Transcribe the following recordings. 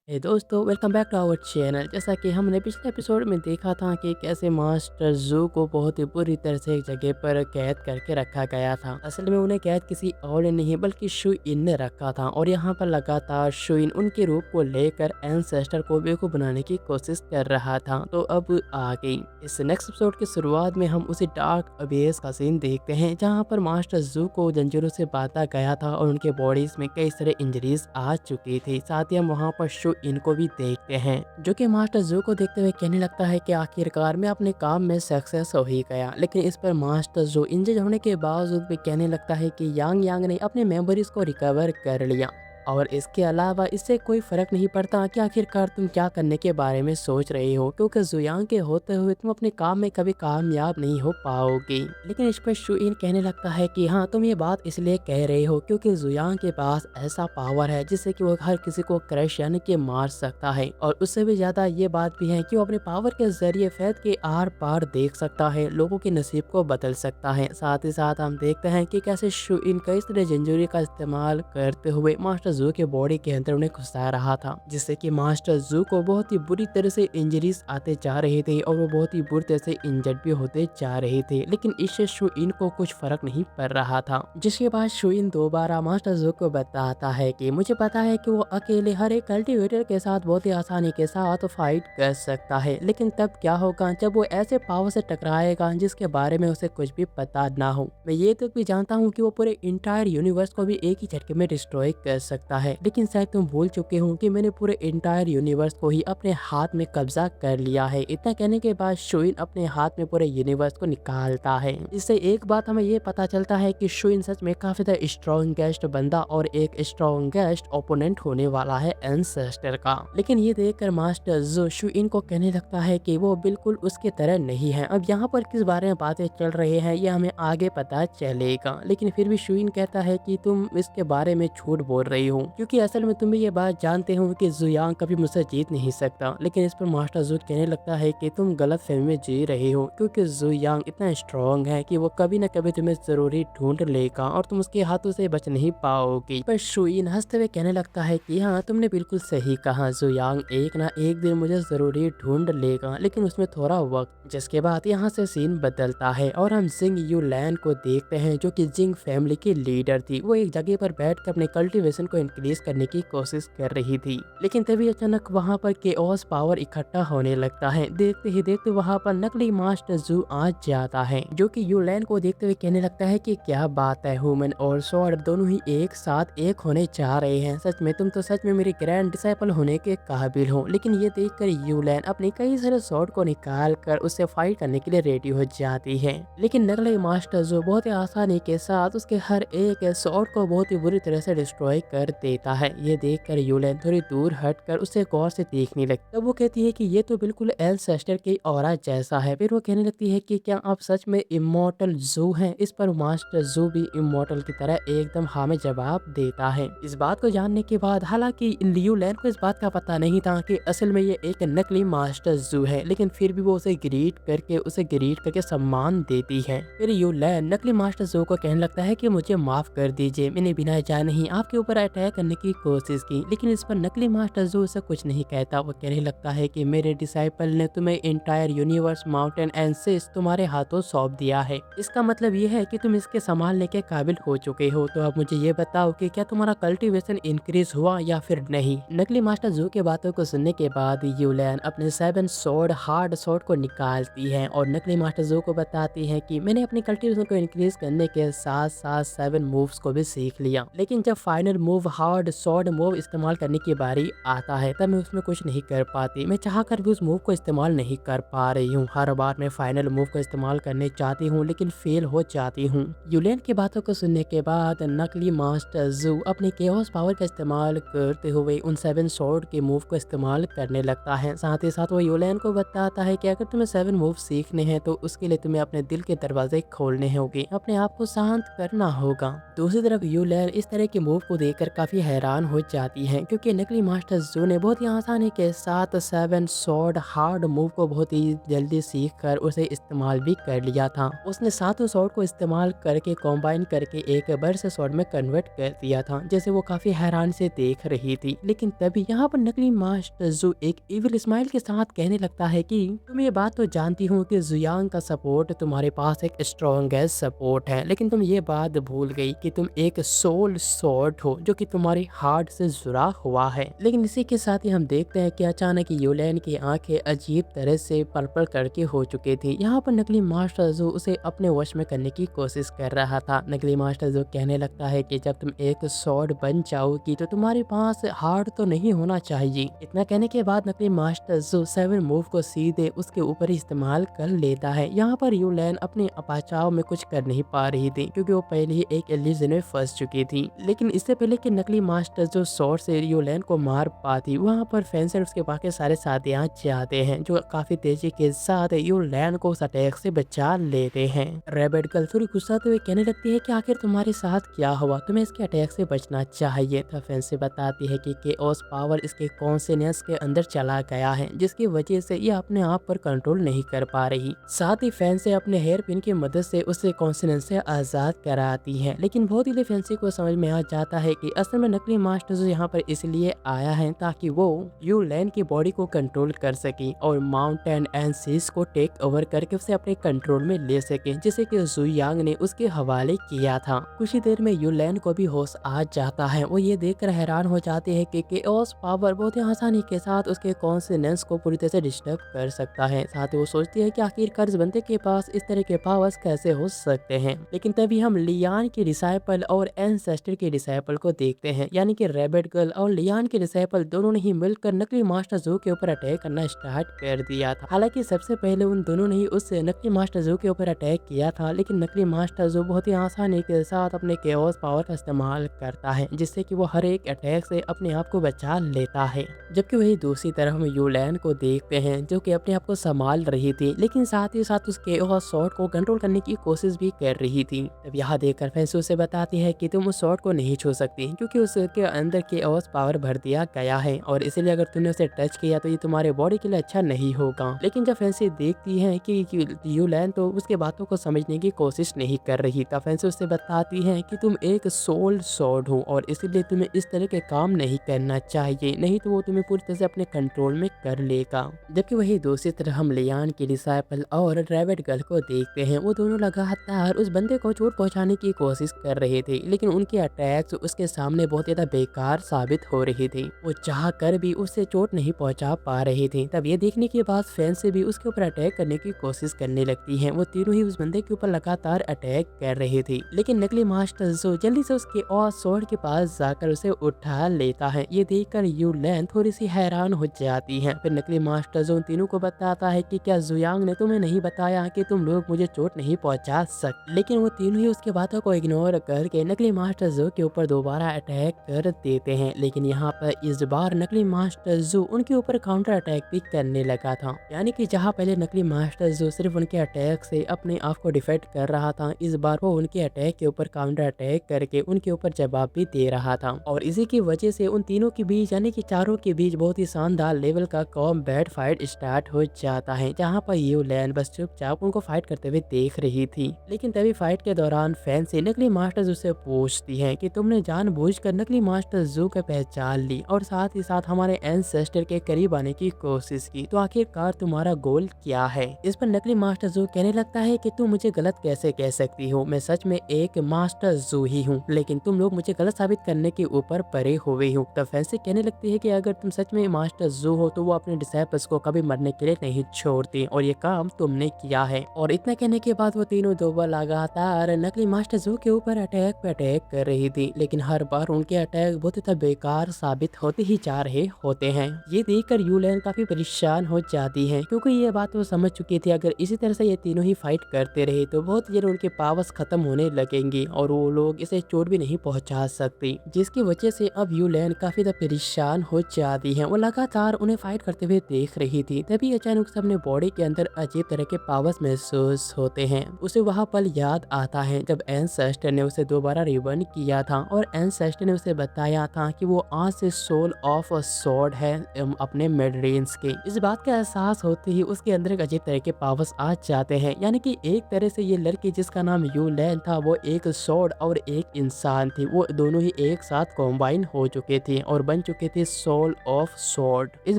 दोस्तों, welcome back to our channel. जैसा कि हमने पिछले एपिसोड में देखा था कि कैसे मास्टर जू को बहुत ही बुरी तरह से एक जगह पर कैद करके रखा गया था। असल में उन्हें कैद किसी और ने नहीं बल्कि शुइन ने रखा था और यहाँ पर लगातार शुइन उनके रूप को लेकर एंसेस्टर को बेवकूफ बनाने की कोशिश कर रहा था। तो अब आ गई इस नेक्स्ट एपिसोड की शुरुआत में हम उसी डार्क अबेस का सीन देखते हैं जहाँ पर मास्टर जू को जंजीरों से बांधा गया था और उनके बॉडीज में कई सारे इंजरीज आ चुकी थी। साथ ही हम वहाँ पर इनको भी देखते हैं जो कि मास्टर जू को देखते हुए कहने लगता है कि आखिरकार मैं अपने काम में सक्सेस हो ही गया। लेकिन इस पर मास्टर जू इंजर्ड होने के बावजूद भी कहने लगता है कि यांग यांग ने अपने मेमोरीज को रिकवर कर लिया और इसके अलावा इससे कोई फर्क नहीं पड़ता कि आखिरकार तुम क्या करने के बारे में सोच रहे हो, क्योंकि जुयांग के होते हुए तुम अपने काम में कभी कामयाब नहीं हो पाओगे। लेकिन इस पर शुइन कहने लगता है कि हाँ, तुम ये बात इसलिए कह रहे हो क्योंकि जुयांग के पास ऐसा पावर है जिससे कि वो हर किसी को क्रश यानी कि मार सकता है, और उससे भी ज्यादा ये बात भी है कि वो अपने पावर के जरिए फैद के आर पार देख सकता है, लोगों के नसीब को बदल सकता है। साथ ही साथ हम देखते हैं कि कैसे शुइन कई तरह जंजूरी का इस्तेमाल करते हुए मास्टर जू के बॉडी के अंदर उन्हें घुसा रहा था, जिससे कि मास्टर जू को बहुत ही बुरी तरह से इंजरीज आते जा रहे थे और वो बहुत ही बुरी तरह से इंजर्ड भी होते जा रहे थे। लेकिन इससे शुइन को कुछ फर्क नहीं पड़ रहा था, जिसके बाद शुइन दोबारा मास्टर जू को बताता है कि मुझे पता है कि वो अकेले हर एक कल्टीवेटर के साथ बहुत ही आसानी के साथ फाइट कर सकता है, लेकिन तब क्या होगा जब वो ऐसे पावर से टकराएगा जिसके बारे में उसे कुछ भी पता ना हो। मैं ये तक भी जानता हूँ कि वो पूरे इंटायर यूनिवर्स को भी एक ही झटके में डिस्ट्रॉय कर सकता है, लेकिन शायद तुम भूल चुके हो कि मैंने पूरे इंटायर यूनिवर्स को ही अपने हाथ में कब्जा कर लिया है। इतना कहने के बाद शुइन अपने हाथ में पूरे यूनिवर्स को निकालता है। इससे एक बात हमें ये पता चलता है कि शुइन सच में काफी ज्यादा स्ट्रॉन्गेस्ट बंदा और एक स्ट्रॉन्गेस्ट ओपोनेंट होने वाला है एंसेस्टर का। लेकिन ये देखकर मास्टर जू शुइन को कहने लगता है कि वो बिल्कुल उसके तरह नहीं है। अब यहाँ पर किस बारे में बातें चल रही है ये हमें आगे पता चलेगा, लेकिन फिर भी शुइन कहता है कि तुम इसके बारे में झूठ बोल रही हो, क्योंकि असल में तुम भी ये बात जानते हो कि जुयांग कभी मुझसे जीत नहीं सकता। लेकिन इस पर मास्टर जू कहने लगता है कि तुम गलत फहमी में जी रहे हो, क्योंकि जुयांग इतना स्ट्रॉन्ग है कि वो कभी न कभी तुम्हें जरूरी ढूंढ लेगा और तुम उसके हाथों से बच नहीं पाओगी। पर शुइन हंसते हुए कहने लगता है कि हाँ, तुमने बिल्कुल सही कहा, जुयांग एक ना एक दिन मुझे जरूरी ढूंढ लेगा, लेकिन उसमें थोड़ा वक्त। जिसके बाद यहाँ से सीन बदलता है और हम जिंग यू लैन को देखते हैं जो कि जिंग फैमिली की लीडर थी। वो एक जगह पर बैठकर अपने कल्टीवेशन को इंक्रीज करने की कोशिश कर रही थी, लेकिन तभी अचानक वहां पर केओस पावर इकट्ठा होने लगता है। देखते ही देखते वहां पर नकली मास्टर जू आ जाता है, जो कि यूलैन को देखते हुए कहने लगता है कि क्या बात है, ह्यूमन और सॉर्ड दोनों ही एक साथ एक होने जा रहे हैं। सच में तुम तो सच में मेरे ग्रैंड डिसाइपल होने के काबिल हो। लेकिन ये देखकर यूलैन अपने कई सारे सॉर्ड को निकाल कर उससे फाइट करने के लिए रेडी हो जाती है, लेकिन नकली मास्टर जू बहुत ही आसानी के साथ उसके हर एक सॉर्ड को बहुत ही बुरी तरह से डिस्ट्रॉय कर देता है। ये देखकर यूलैन थोड़ी दूर हटकर उसे गौर से देखने लगती। तब वो कहती है कि ये तो बिल्कुल एंसेस्टर की ऑरा जैसा है। फिर वो कहने लगती है कि क्या आप सच में इमॉर्टल जू हैं? इस पर मास्टर जू भी इमॉर्टल की तरह एकदम हाँ में जवाब देता है। इस बात को जानने के बाद हालांकि ल्यूलैन को इस बात का पता नहीं था कि असल में ये एक नकली मास्टर जू है, लेकिन फिर भी वो उसे ग्रीट करके सम्मान देती है। फिर यूलैन नकली मास्टर जू को कहने लगता है कि मुझे माफ कर दीजिए, मैंने बिना जाने ही आपके ऊपर अटैक करने की कोशिश की। लेकिन इस पर नकली मास्टर जू उसे कुछ नहीं कहता। वो कहने लगता है कि मेरे डिसाइपल ने तुम्हें इंटायर यूनिवर्स माउंटेन एंड सिस तुम्हारे हाथों सौंप दिया है। इसका मतलब ये है कि तुम इसके संभालने के काबिल हो चुके हो। तो अब मुझे ये बताओ कि क्या तुम्हारा कल्टीवेशन इंक्रीज हुआ या फिर नहीं। नकली मास्टर जू के बातों को सुनने के बाद यूलैन अपने 7 स्वॉर्ड हार्ड स्वॉर्ड को निकालती है और नकली मास्टर जू को बताती है कि मैंने अपनी कल्टीवेशन को इंक्रीज करने के साथ साथ 7 मूव्स को भी सीख लिया। लेकिन जब final move hard sword move इस्तेमाल करने की बारी आता है तब मैं उसमें कुछ नहीं कर पाती। मैं चाहकर भी उस मूव को इस्तेमाल नहीं कर पा रही हूँ। हर बार मैं फाइनल मूव को इस्तेमाल करने चाहती हूँ लेकिन फेल हो जाती हूँ। यूलेन की बातों को सुनने के बाद नकली मास्टर जू अपने केओस पावर का इस्तेमाल करते हुए उन 7 स्वॉर्ड के मूव को इस्तेमाल करने लगता है। साथ ही साथ वो यूलेन को बताता है कि अगर तुम्हें 7 मूव सीखने हैं तो उसके लिए तुम्हें अपने दिल के दरवाजे खोलने होंगे, अपने आप को शांत करना होगा। दूसरी तरफ यूलैन इस तरह के मूव को देखकर काफ़ी हैरान हो जाती हैं क्योंकि नकली मास्टर जू ने बहुत ही आसानी के साथ 7 स्वॉर्ड हार्ड मूव को बहुत ही जल्दी सीख कर उसे इस्तेमाल भी कर लिया था। उसने सातों स्वॉर्ड को इस्तेमाल करके कॉम्बाइन करके एक बर्स्ट स्वॉर्ड में कन्वर्ट कर दिया था, जैसे वो काफ़ी हैरान से देख रही थी। लेकिन तभी यहाँ पर नकली मास्टर जू एक इविल स्माइल के साथ कहने लगता है कि तुम ये बात तो जानती हो कि जुयांग का सपोर्ट तुम्हारे पास एक स्ट्रॉन्गेस्ट सपोर्ट है, लेकिन तुम ये बात भूल गई कि तुम एक सोल स्वॉर्ड हो जो कि तुम्हारी हार्ट से जुड़ा हुआ है। लेकिन इसी के साथ ही हम देखते हैं कि अचानक यूलैन की आंखें अजीब तरह से पर्पल करके हो चुकी थी। यहाँ पर नकली मास्टर जू उसे अपने वश में करने की कोशिश कर रहा था। नकली मास्टर जू कहने लगता है कि जब तुम एक स्वॉर्ड बन जाओगी तो तुम्हारे पास हार्ट तो नहीं होना चाहिए। इतना कहने के बाद नकली मास्टर जू 7 मूव को सीधे उसके ऊपर इस्तेमाल कर लेता है। यहाँ पर यूलैन अपने बचाव में कुछ कर नहीं पा रही थी क्योंकि वो पहले ही एक इल्यूजन में फंस चुकी थी। लेकिन इससे पहले कि नकली मास्टर जो स्वॉर्ड से यूलैन को मार पाती, वहाँ पर फेंसर उसके बाकी सारे साथियाँ जाते हैं जो काफी तेजी के साथ यूलैन को उस अटैक से बचा लेते हैं। रैबिट गर्ल थोड़ी गुस्साते हुए कहने लगती है कि आखिर तुम्हारे साथ क्या हुआ, तुम्हें इसके अटैक से बचना चाहिए था। फेंसर बताती है कि केओस पावर इसके कॉन्शियसनेस के अंदर चला गया है, जिसकी वजह से ये अपने आप पर कंट्रोल नहीं कर पा रही। साथ ही फैंसी अपने हेयर पिन की मदद से उसे कॉन्शियसनेस से आजाद कराती है। लेकिन बहुत ही फैंसी को समझ में आ जाता है कि असल में नकली मास्टर जो यहाँ पर इसलिए आया है ताकि वो यूलैन की बॉडी को कंट्रोल कर सके और माउंटेन एंड सीज को टेक ओवर करके उसे अपने कंट्रोल में ले सके, जिसे कि जुयांग ने उसके हवाले किया था। कुछ ही देर में यूलैन को भी होश आ जाता है। वो ये देखकर हैरान हो जाते हैं कि केओस पावर बहुत ही आसानी के साथ उसके कॉन्शियसनेस को पूरी तरह से डिस्टर्ब कर सकता है। साथ ही वो सोचती है कि आखिरकार इस बंदे के पास इस तरह के पावर्स कैसे हो सकते हैं। लेकिन तभी हम लियान के डिसाइपल और एंसेस्टर के डिसाइपल को देखते हैं, यानी कि रैबिट गर्ल और लियान के डिसाइपल दोनों ने ही मिलकर नकली मास्टर जू के ऊपर अटैक करना स्टार्ट कर दिया था। हालांकि सबसे पहले उन दोनों ने ही उस नकली मास्टर जू के ऊपर अटैक किया था, लेकिन नकली मास्टर जू बहुत ही आसानी के साथ अपने केओस पावर का इस्तेमाल करता है, जिससे कि वो हर एक अटैक से अपने आप को बचा लेता है। जबकि वही दूसरी तरफ हम यूलैन को देखते हैं जो कि अपने आप को संभाल रही थी, लेकिन साथ ही साथ उस केओस स्वॉर्ड को कंट्रोल करने की कोशिश भी कर रही थी। तब यहाँ देखकर फैंसू से बताती है कि तुम उस स्वॉर्ड को नहीं छू सकती क्योंकि उसके अंदर केओस पावर भर दिया गया है और इसलिए अगर तुमने उसे टच किया तो ये तुम्हारे बॉडी के लिए अच्छा नहीं होगा। लेकिन जब फैंसी देखती है कि यूलैन तो उसके बातों को समझने की कोशिश नहीं कर रही, तब फैंसी उससे बताती है कि तुम एक सोल स्वॉर्ड हो और इसलिए तुम्हें इस तरह के काम नहीं करना चाहिए, नहीं तो वो तुम्हें पूरी तरह से अपने कंट्रोल में कर लेगा। जबकि वही दूसरी तरफ हम लियान के डिसाइपल और रैबिट गर्ल को देखते हैं। वो दोनों लगातार उस बंदे को चोट पहुंचाने की कोशिश कर रहे थे, लेकिन उनके अटैक्स उसके सामने बहुत ज्यादा बेकार साबित हो रही थी। वो चाह कर भी उससे चोट नहीं पहुंचा पा रहे थे। तब ये देखने के बाद फैंस भी उसके ऊपर अटैक करने की कोशिश करने लगती है। वो तीनों ही उस बंदे के ऊपर लगातार अटैक कर रहे थे, लेकिन नकली मास्टर जो जल्दी से उसके और स्वॉर्ड के पास जाकर उसे उठा लेता है। ये देखकर यूलैन थोड़ी सी हैरान हो जाती है। फिर नकली मास्टर जो उन तीनों को बताता है कि क्या जुयांग ने तुम्हें नहीं बताया कि तुम लोग मुझे चोट नहीं पहुंचा सकते, लेकिन वो तीनों ही उसके बातों को इग्नोर करके नकली मास्टर जो के ऊपर दोबारा अटैक कर देते हैं। लेकिन यहाँ पर इस बार नकली मास्टर जो उनके ऊपर काउंटर अटैक भी करने लगा था, यानी कि जहाँ पहले नकली मास्टर जो सिर्फ उनके अटैक से अपने आप को डिफेंड कर रहा था, इस बार वो उनके अटैक के ऊपर काउंटर अटैक करके उनके ऊपर जवाब भी दे रहा था। और इसी की वजह से उन तीनों के बीच यानी कि चारों के बीच बहुत ही शानदार लेवल का कॉम्बैट फाइट स्टार्ट हो जाता है, जहाँ पर यूलैन बस चुपचाप उनको फाइट करते हुए देख रही थी। लेकिन तभी फाइट के दौरान फैंसी नकली मास्टर जू से पूछती है कि तुमने जानबूझकर नकली मास्टर जू का पहचान ली और साथ ही साथ हमारे एंसेस्टर के करीब आने की कोशिश की, तो आखिरकार तुम्हारा गोल क्या है। इस पर नकली मास्टर जू कहने लगता है कि तुम मुझे गलत कैसे कह सकती हो, मैं सच में एक मास्टर जू ही हूँ, लेकिन तुम लोग मुझे गलत साबित करने के ऊपर परे हुए हो। तब फैंसी कहने लगती है कि अगर तुम सच में मास्टर जू हो तो वो अपने डिसाइपल्स को कभी मरने के लिए नहीं छोड़ती और ये काम तुमने किया है। और इतना कहने के बाद वो तीनों दो बार लगातार नकली मास्टर जू के ऊपर अटैक पे अटैक कर रही थी, लेकिन हर बार उनके अटैक बहुत ही बेकार साबित होते ही जा रहे होते हैं। ये देखकर यूलैन काफी परेशान हो जाती है क्योंकि ये बात वो समझ चुकी थी अगर इसी तरह से ये तीनों ही फाइट करते रहे तो बहुत जल्द उनके पावर्स खत्म होने लगेंगे और वो लोग इसे चोट भी नहीं पहुंचा सकते, जिसकी वजह से अब यूलैन काफी परेशान हो जाती है। वो लगातार उन्हें फाइट करते हुए देख रही थी। तभी अचानक से अपने बॉडी के अंदर अजीब तरह के पावर्स महसूस होते हैं। उसे वहाँ पल याद आता है जब एंसेस्टर ने उसे दोबारा रिबर्न किया था और एंसेस्टर एंसेस्टर ने उसे बताया था कि वो आज से सोल ऑफ अ सॉर्ड है अपने मेडरेंस के। इस बात का एहसास होते ही उसके अंदर एक अजीब तरह के पावर्स आ जाते हैं, यानी कि एक तरह से ये लड़की जिसका नाम यूलैन था वो एक सॉर्ड और एक इंसान थी। वो दोनों ही एक साथ कॉम्बाइन हो चुके थे और बन चुके थे सोल ऑफ सॉर्ड। इस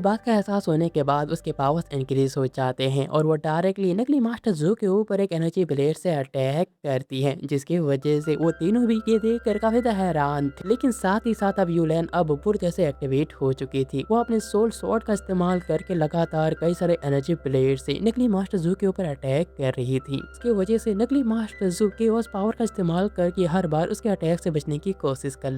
बात का एहसास होने के बाद उसके पावर्स इंक्रीज हो जाते हैं और वो डायरेक्टली नकली मास्टर जू के ऊपर एक एनर्जी ब्लेड से अटैक करती है, जिसकी वजह से वो तीनों भी ये देख कर काफी हैरान थे। लेकिन साथ ही साथ अब यूलैन अब पूरी तरह से एक्टिवेट हो चुकी थी। वो अपने सोल सॉर्ड का इस्तेमाल करके लगातार कई सारे एनर्जी ब्लेड से नकली मास्टर जू के ऊपर अटैक कर रही थी। इसकी वजह से नकली मास्टर जू के उस पावर का इस्तेमाल करके हर बार उसके अटैक से बचने की कोशिश कर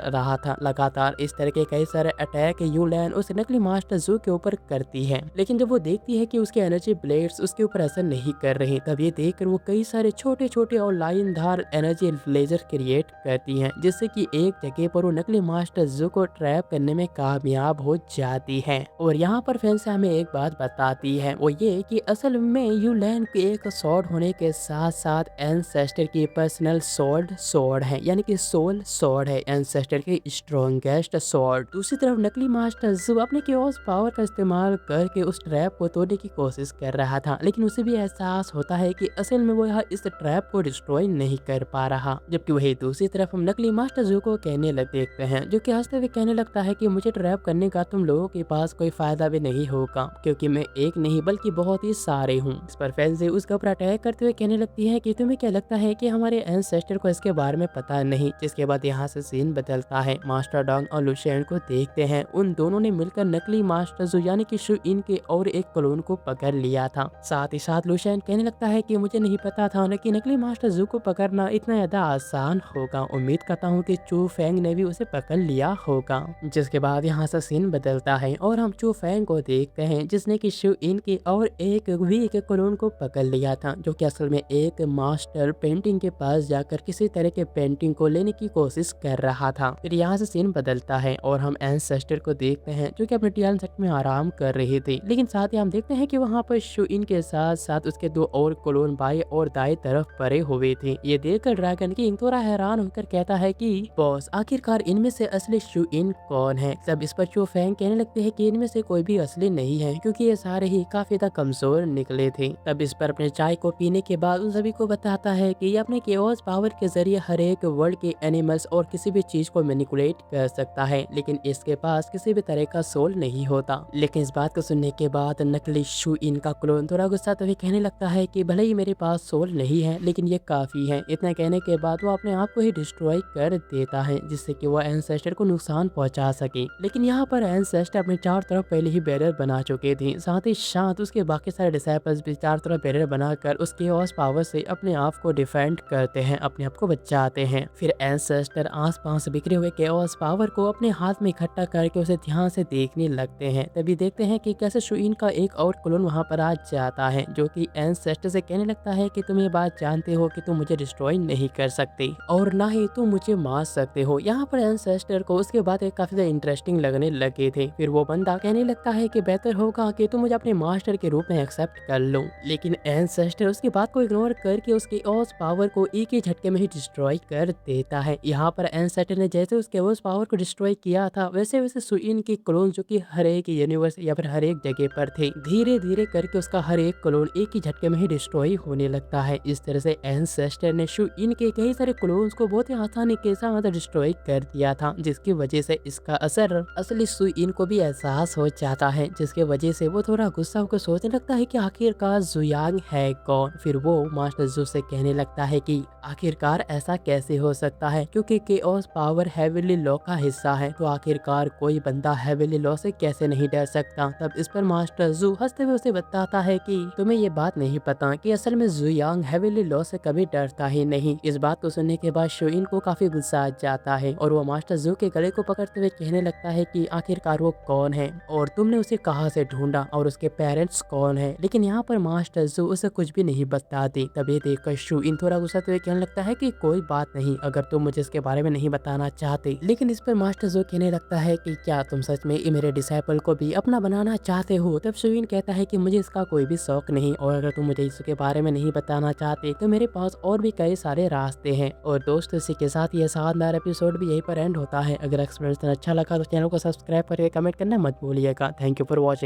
रहा था। लगातार इस तरह के कई सारे अटैक यूलैन उस नकली मास्टर जू के ऊपर करती है, लेकिन जब वो देखती है कि उसके एनर्जी ब्लेड्स उसके ऊपर असर नहीं कर रहे, तब ये देखकर वो कई सारे छोटे छोटे और लाइनदार एनर्जी लेजर क्रिएट करती हैं, जिससे कि एक जगह पर वो नकली मास्टर जू को ट्रैप करने में कामयाब हो जाती है। और यहाँ पर फैंस हमें एक बात बताती है, वो ये कि असल में यूलैन के एक सॉर्ड होने के साथ साथ एंसेस्टर की पर्सनल सॉर्ड है, यानी कि सोल सॉर्ड है, एंसेस्टर की स्ट्रॉन्गेस्ट सॉर्ड। दूसरी तरफ नकली मास्टर जू अपने केओस पावर का इस्तेमाल करके उस ट्रैप को तोड़ने की कोशिश कर रहा था, लेकिन उसे भी एहसास होता है कि असल में वो इस ट्रैप को डिस्ट्रॉय नहीं कर पा रहा। जबकि वही दूसरी तरफ हम नकली मास्टर जू को कहने लग देखते हैं, जो कि हंसते हुए कहने लगता है कि मुझे ट्रैप करने का तुम लोगों के पास कोई फायदा भी नहीं होगा, क्योंकि मैं एक नहीं बल्कि बहुत ही सारे हूँ। इस पर फैंसी उसके ऊपर अटैक करते हुए कहने लगती है कि तुम्हें क्या लगता है कि हमारे एंसेस्टर को इसके बारे में पता नहीं। जिसके बाद यहाँ से सीन बदलता है, मास्टर डॉग और लुशियन को देखते हैं। उन दोनों ने मिलकर नकली मास्टर जू यानी कि शू इन के और एक क्लोन को पकड़ लिया था। साथ ही साथ लुशियन कहने लगता है कि मुझे नहीं पता था कि नकली मास्टर जू को पकड़ना इतना ज्यादा आसान होगा। उम्मीद करता हूँ कि चू फेंग ने भी उसे पकड़ लिया होगा। जिसके बाद यहाँ से सीन बदलता है और हम चू फेंग को देखते हैं, जिसने कि शू इन के और एक वीक क्लोन को पकड़ लिया था, जो कि असल में एक मास्टर पेंटिंग के पास जाकर किसी तरह के पेंटिंग को लेने की कोशिश कर रहा था। फिर यहाँ से सीन बदलता है और हम एंसेस्टर को देखते हैं, जो कि अपने टियान सेट में आराम कर रहे थे। लेकिन साथ ही हम देखते हैं कि वहाँ पर शू इन के साथ साथ उसके दो और क्लोन बाएं और दाएं तरफ पड़े हुए थे। ये देखकर ड्रैगन किंग थोड़ा हैरान होकर कहता है कि बॉस, आखिरकार इनमें से असली शू इन कौन है। तब इस पर चू फेंग कहने लगते हैं कि इनमें से कोई भी असली नहीं है, क्योंकि ये सारे ही काफी ज्यादा कमजोर निकले थे। तब इस पर अपने चाय को पीने के बाद उन सभी को बताता है कि ये अपने केओस पावर के जरिए हर एक वर्ल्ड के एनिमल्स और किसी भी चीज को मैनिपुलेट कर सकता है, लेकिन इसके पास किसी भी तरह का सोल नहीं होता। लेकिन इस बात को सुनने के बाद नकली शू इन का क्लोन थोड़ा गुस्सा तभी कहने लगता है कि भले ही मेरे पास सोल नहीं है, लेकिन ये काफी है। इतना कहने के बाद वो अपने आप को ही डिस्ट्रॉय कर देता है, जिससे कि वो एंसेस्टर को नुकसान पहुंचा सके। लेकिन यहाँ पर एंसेस्टर अपने चारों तरफ पहले ही बैरियर बना चुके थे। साथ ही साथ उसके बाकी सारे डिसाइपल्स भी चारों तरफ बैरियर बनाकर उसके केओस पावर से अपने आप को डिफेंड करते हैं, अपने आप को बचाते हैं। फिर एंसेस्टर आसपास बिखरे हुए केओस पावर को अपने हाथ में इकट्ठा करके उसे ध्यान से देखने लगते हैं। तभी देखते हैं कि कैसे शू इन का एक और क्लोन वहां पर आ जाता है, जो कि एंसेस्टर से कहने लगता है कि तुम ये बात जानते हो कि तुम मुझे डिस्ट्रॉय नहीं कर सकते और ना ही तुम मुझे मार सकते हो। यहाँ पर एंसेस्टर को उसके बाद एक काफी ज्यादा इंटरेस्टिंग लगने लगे थे। फिर वो बंदा कहने लगता है कि बेहतर होगा कि तुम मुझे अपने मास्टर के रूप में एक्सेप्ट कर लो। लेकिन एंसेस्टर उसकी बात को इग्नोर करके उसके ओस पावर को एक ही झटके में ही डिस्ट्रॉय कर देता है। यहाँ पर एंसेस्टर ने जैसे उसके ओस पावर को डिस्ट्रॉय किया था, वैसे वैसे शू इन के क्लोन जो कि हर एक यूनिवर्स या फिर हर एक जगह पर थे, धीरे धीरे करके उसका हर एक क्लोन एक ही झटके में ही डिस्ट्रॉय होने लगता है। इस तरह से एंसेस्टर ने शू इन के कई सारे क्लोन्स को बहुत ही आसानी के साथ डिस्ट्रॉय कर दिया था, जिसकी वजह से इसका असर असली शू इन को भी एहसास हो जाता है, जिसके वजह से वो थोड़ा गुस्सा होकर सोचने लगता है कि आखिरकार जुयांग है कौन। फिर वो मास्टर जू से कहने लगता है कि आखिरकार ऐसा कैसे हो सकता है, क्योंकि केओस पावर हेविली लॉ का हिस्सा है, तो आखिरकार कोई बंदा हेविली लॉ से कैसे नहीं डर सकता। तब इस पर मास्टर जू हंसते हुए उसे बताता है कि तुम्हें ये बात नहीं पता कि असल में जुयांग हेविली लॉ से कभी डरता ही नहीं। इस बात को सुनने के बाद शू इन को काफी गुस्सा आ जाता है और वो मास्टर जू के गले को पकड़ते हुए कहने लगता है कि आखिरकार वो कौन है और तुमने उसे कहाँ से ढूंढा और उसके पेरेंट्स कौन है। लेकिन यहाँ पर मास्टर जू उसे कुछ भी नहीं बताते। तभी देखकर शू इन थोड़ा गुस्सा हुए कहने लगता है कि कोई बात नहीं, अगर तुम मुझे इसके बारे में नहीं बताना चाहते। लेकिन इस पर मास्टर जू कहने लगता है कि क्या तुम सच में मेरे डिसाइपल को भी अपना बनाना चाहते हो। तब शू इन कहता है कि मुझे इसका कोई भी शौक नहीं, और अगर तुम मुझे इसके बारे में नहीं बताना चाहते तो मेरे पास और भी कई सारे रास्ते हैं। और दोस्तों, इसी के साथ ये शानदार एपिसोड भी यहीं पर एंड होता है। अगर एक्सप्लेनेशन अच्छा लगा तो चैनल को सब्सक्राइब करके कमेंट करना मत भूलिएगा। Thank you for watching.